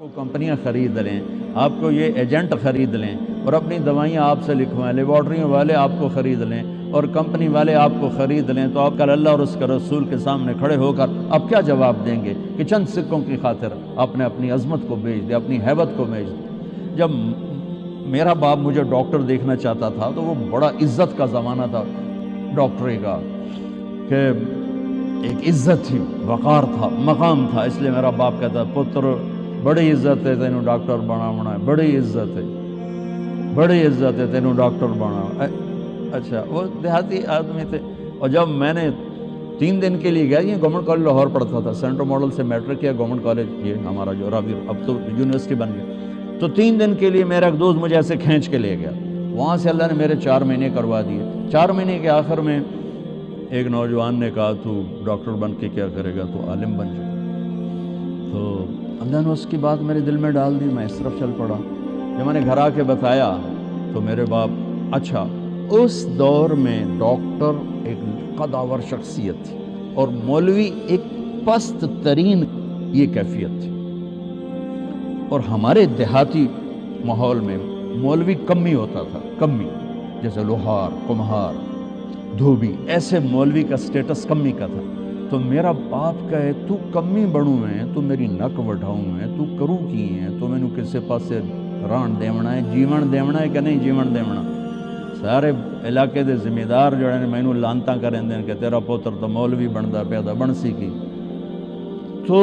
کو کمپنیاں خرید لیں، آپ کو یہ ایجنٹ خرید لیں اور اپنی دوائیاں آپ سے لکھوائیں، لیبارٹریوں والے آپ کو خرید لیں اور کمپنی والے آپ کو خرید لیں، تو آپ کل اللہ اور اس کے رسول کے سامنے کھڑے ہو کر آپ کیا جواب دیں گے کہ چند سکوں کی خاطر آپ نے اپنی عظمت کو بیچ دیا، اپنی ہیبت کو بیچ دیا؟ جب میرا باپ مجھے ڈاکٹر دیکھنا چاہتا تھا تو وہ بڑا عزت کا زمانہ تھا ڈاکٹری کا، کہ ایک عزت تھی، وقار تھا، مقام تھا، اس لیے میرا باپ کہتا پتر بڑی عزت ہے تینوں ڈاکٹر بناونا ہے، بڑی عزت ہے، بڑی عزت ہے تینوں ڈاکٹر بناونا۔ اچھا، وہ دیہاتی آدمی تھے، اور جب میں نے 3 دن کے لیے گیا، یہ گورنمنٹ کالج لاہور پڑھتا تھا، سینٹرل ماڈل سے میٹرک کیا، گورنمنٹ کالج یہ ہمارا جو رابطہ اب تو یونیورسٹی بن گیا، تو 3 دن کے لیے میرا ایک دوست مجھے ایسے کھینچ کے لے گیا، وہاں سے اللہ نے میرے 4 مہینے کروا دیے۔ 4 مہینے کے آخر میں ایک نوجوان نے کہا تو ڈاکٹر بن کے کیا کرے گا، تو عالم بن جائے، تو اللہ نے اس کی بات میرے دل میں ڈال دی، میں اس طرف چل پڑا۔ جب میں نے گھر آ کے بتایا تو میرے باپ، اچھا اس دور میں ڈاکٹر ایک قداور شخصیت تھی اور مولوی ایک پست ترین یہ کیفیت تھی، اور ہمارے دیہاتی ماحول میں مولوی کمی ہوتا تھا، کمی، جیسے لوہار، کمہار، دھوبی، ایسے مولوی کا سٹیٹس کمی کا تھا۔ تو میرا باپ کہے تو کمی بڑھوں میں، تو میری نک وڈھاؤں میں، تو کروں کی ہیں، تو میں نے کسے پاسے ران دیونا ہے، جیون دیونا ہے کہ نہیں جیون دیونا؟ سارے علاقے دے ذمہ دار جو ہے میں لانتا کریں دیں کہ تیرا پوتر تو مولوی بندا پیا دا، بن سی کی۔ تو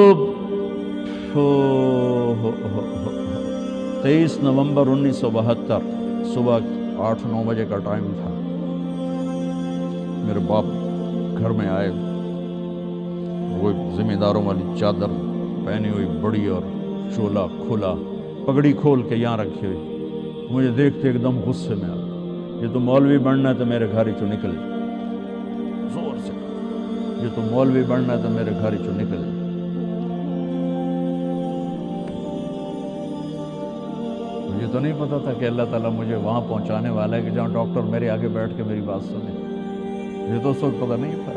23 نومبر 1972 صبح 8-9 بجے کا ٹائم تھا، میرے باپ گھر میں آئے، وہ ذمہ داروں والی چادر پہنی ہوئی بڑی اور چولا کھلا، پگڑی کھول کے یہاں رکھی ہوئی، مجھے دیکھتے ایک دم غصے میں آ، یہ تو مولوی بننا ہے تو میرے گھر ہی چو نکل جائے، زور سے، یہ تو مولوی بننا ہے تو میرے گھر ہی چو نکل جائے۔ مجھے تو نہیں پتا تھا کہ اللہ تعالیٰ مجھے وہاں پہنچانے والا ہے کہ جہاں ڈاکٹر میرے آگے بیٹھ کے میری بات سنے۔ مجھے تو اس وقت پتا نہیں تھا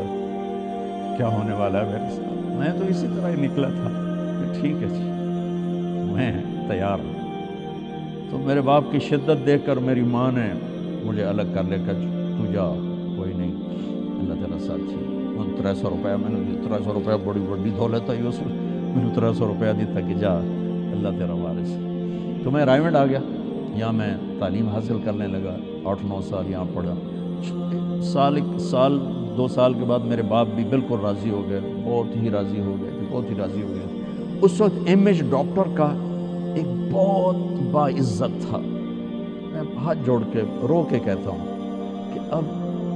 کیا ہونے والا ہے میرے ساتھ، میں تو اسی طرح ہی نکلا تھا کہ ٹھیک ہے جی میں تیار ہوں۔ تو میرے باپ کی شدت دیکھ کر میری ماں نے مجھے الگ کر لے کر، تو جا کوئی نہیں، اللہ تعالیٰ ساتھ ہی۔ 300 روپیہ میں نے 300 روپیہ بڑی بڑی دولت ہے اس وقت، میں نے 300 روپیہ دیتا کہ جا اللہ تیرا وارث۔ تو میں رائے منڈ آ گیا، یہاں میں تعلیم حاصل کرنے لگا، 8-9 سال یہاں پڑھا۔ سال 2 سال کے بعد میرے باپ بھی بالکل راضی ہو گئے، بہت ہی راضی ہو گئے، بہت ہی راضی ہو گئے۔ اس وقت امیج ڈاکٹر کا ایک بہت باعزت تھا، میں ہاتھ جوڑ کے رو کے کہتا ہوں کہ اب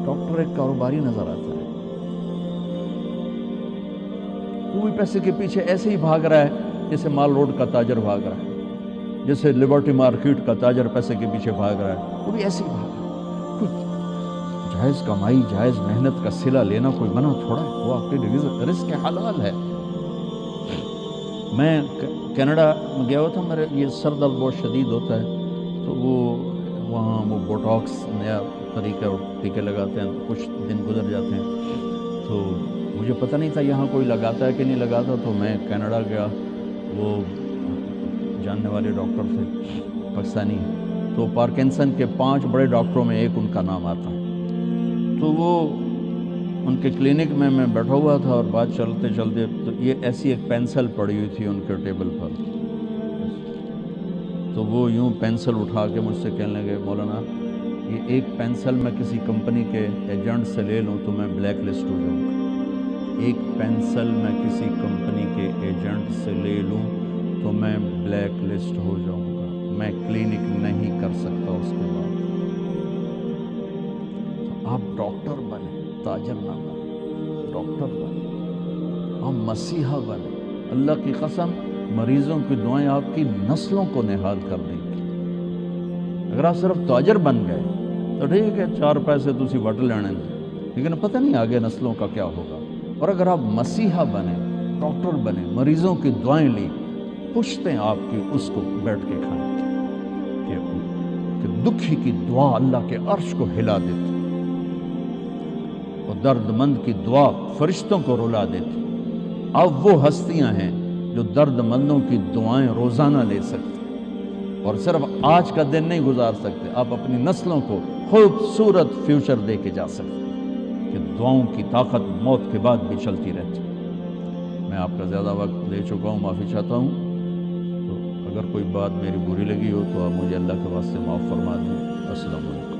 ڈاکٹر ایک کاروباری نظر آتا ہے، وہ بھی پیسے کے پیچھے ایسے ہی بھاگ رہا ہے جیسے مال روڈ کا تاجر بھاگ رہا ہے، جیسے لبرٹی مارکیٹ کا تاجر پیسے کے پیچھے بھاگ رہا ہے، وہ بھی ایسے ہی بھاگ رہا ہے۔ کوئی جائز کمائی، جائز محنت کا صلہ لینا کوئی منع تھوڑا ہے، وہ آپ کے رزق حلال ہے۔ میں کینیڈا میں گیا ہوا تھا، میرے یہ سر درد بہت شدید ہوتا ہے، تو وہاں وہ بوٹاکس نیا طریقہ اور ٹیکے لگاتے ہیں، کچھ دن گزر جاتے ہیں، تو مجھے پتہ نہیں تھا یہاں کوئی لگاتا ہے کہ نہیں لگاتا، تو میں کینیڈا گیا، وہ جاننے والے ڈاکٹر تھے پاکستانی، تو پارکنسن کے 5 بڑے ڈاکٹروں میں ایک ان کا نام آتا ہے، تو وہ ان کے کلینک میں بیٹھا ہوا تھا اور بات چلتے چلتے تو یہ ایسی ایک پینسل پڑی ہوئی تھی ان کے ٹیبل پر، تو وہ یوں پینسل اٹھا کے مجھ سے کہنے لگے مولانا یہ ایک پینسل میں کسی کمپنی کے ایجنٹ سے لے لوں تو میں بلیک لسٹ ہو جاؤں گا، ایک پینسل میں کسی کمپنی کے ایجنٹ سے لے لوں تو میں بلیک لسٹ ہو جاؤں گا، میں کلینک نہیں کر سکتا اس کے بعد۔ آپ ڈاکٹر بنے، تاجر نہ بنے، ڈاکٹر بنے، آپ مسیحا بنے، اللہ کی قسم مریضوں کی دعائیں آپ کی نسلوں کو نہاد کر دیں گی۔ اگر آپ صرف تاجر بن گئے تو ٹھیک ہے 4 پیسے تسی وٹ لینے دیں، لیکن پتہ نہیں آگے نسلوں کا کیا ہوگا۔ اور اگر آپ مسیحا بنے، ڈاکٹر بنے، مریضوں کی دعائیں لیں، پشتیں آپ کی اس کو بیٹھ کے کھائیں کہ دکھی کی دعا اللہ کے عرش کو ہلا دیتی اور درد مند کی دعا فرشتوں کو رلا دیتی۔ اب وہ ہستیاں ہیں جو درد مندوں کی دعائیں روزانہ لے سکتے اور صرف آج کا دن نہیں گزار سکتے، آپ اپنی نسلوں کو خوبصورت فیوچر دے کے جا سکتے کہ دعاؤں کی طاقت موت کے بعد بھی چلتی رہتی۔ میں آپ کا زیادہ وقت لے چکا ہوں، معافی چاہتا ہوں، تو اگر کوئی بات میری بری لگی ہو تو آپ مجھے اللہ کے واسطے معاف فرما دیں۔ السلام علیکم۔